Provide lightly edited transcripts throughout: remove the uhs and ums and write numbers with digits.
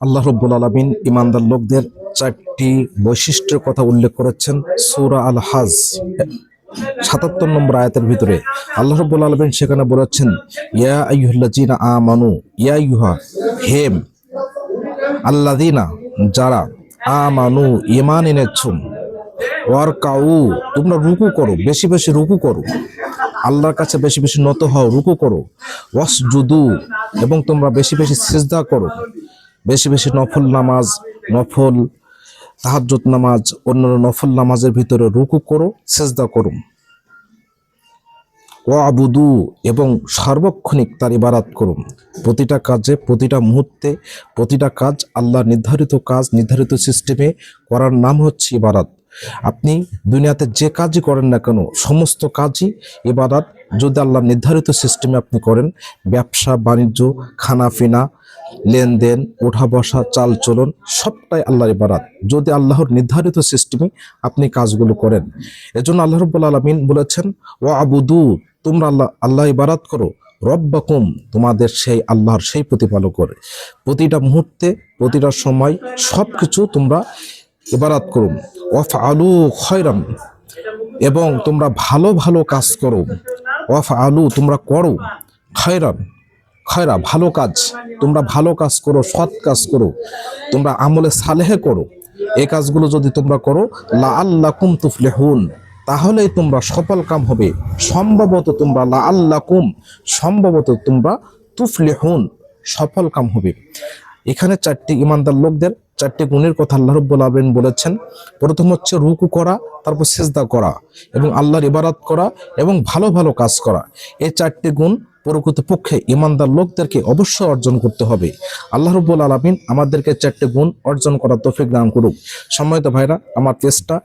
আল্লাহ রাব্বুল আলামিন ঈমানদার লোকদের চারটি বৈশিষ্ট্যের কথা উল্লেখ করেছেন সূরা আল হজ ৭৭ নম্বর আয়াতের ভিতরে। আল্লাহ রাব্বুল আলামিন সেখানে বলেছেন, ইয়া আইয়ুহাল্লাযীনা আমানু, ইয়া আইয়ুহা, হে আল্লাযীনা, যারা, আমানু, ঈমান এনেছো, ওয়ারকাউ, তোমরা রুকু করো, বেশি বেশি রুকু করো, আল্লাহর কাছে বেশি বেশি নত হও, রুকু করো, ওয়াসজুদু, এবং তোমরা বেশি বেশি সিজদা করো, বেশি বেশি নফল নামাজ, নফল তাহাজ্জুদ নামাজ, অন্যান্য নফল নামাজের ভিতরে রুকু করো, সিজদা করো, ওয়াবুদু, এবং সার্বক্ষণিক তার ইবাদত করুন। প্রতিটা কাজে, প্রতিটা মুহূর্তে, প্রতিটা কাজ আল্লাহ নির্ধারিত কাজ, নির্ধারিত সিস্টেমে করার নাম হচ্ছে ইবাদত। আপনি দুনিয়াতে যে কাজই করেন না কেন, সমস্ত কাজই ইবাদত। যদি আল্লাহ নির্ধারিত সিস্টেমে আপনি করেন, ব্যবসা বাণিজ্য, খানাফিনা, লেনদেন, ওঠা বসা, চাল চলন, সবটাই আল্লাহর ইবাদত, যদি আল্লাহর নির্ধারিত সিস্টেমে আপনি কাজগুলো করেন। এজন্য আল্লাহ রাব্বুল আলামিন বলেছেন, ওয়াবুদু, তোমরা আল্লাহ ইবাদত করো, রব্বাকুম, তোমাদের সেই আল্লাহর সেই প্রতিপালক করে। প্রতিটা মুহূর্তে, প্রতিটা সময় সবকিছু তোমরা ইবাদত করো। ওয়াফআলু খায়রান, এবং তোমরা ভালো ভালো কাজ করো। ওয়াফআলু, তোমরা করো, খায়রান, খয়রা, ভালো কাজ, তোমরা ভালো কাজ করো, সৎ কাজ করো, তোমরা আমলে সালেহে করো। এই কাজগুলো যদি তোমরা করো, লাআল্লাকুম তুফলিহুন, তাহলেই তোমরা সফল কাম হবে। সম্ভবত তোমরা, লাআল্লাকুম, সম্ভবত তোমরা, তুফলিহুন, সফল কাম হবে। এখানে চারটি ঈমানদার লোকদের চারটি গুণের কথা আল্লাহ রাব্বুল আলামিন বলেছেন। প্রথম হচ্ছে রুকু করা, তারপর সিজদা করা, এবং আল্লাহর ইবাদত করা, এবং ভালো ভালো কাজ করা। এই চারটি গুণ প্রকৃতপক্ষে ঈমানদার লোকদেরকে অবশ্যই অর্জন করতে হবে। আল্লাহ রাব্বুল আলামিন আমাদেরকে চারটি গুণ অর্জন করার তৌফিক দান করুক। সম্মানিত ভাইরা, আমার পেজটা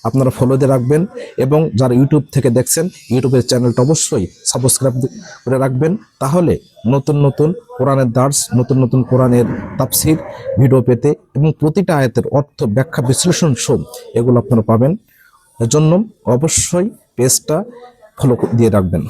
আপনারা ফলো দিয়ে রাখবেন, এবং যারা ইউটিউব থেকে দেখছেন, ইউটিউবের চ্যানেলটা অবশ্যই সাবস্ক্রাইব করে রাখবেন। তাহলে নতুন নতুন কোরআনের দার্স, নতুন নতুন কোরআনের তাফসির ভিডিও পেতে, এবং প্রতিটা আয়াতের অর্থ, ব্যাখ্যা, বিশ্লেষণ সব এগুলো আপনারা পাবেন। এজন্য অবশ্যই পেজটা ফলো দিয়ে রাখবেন।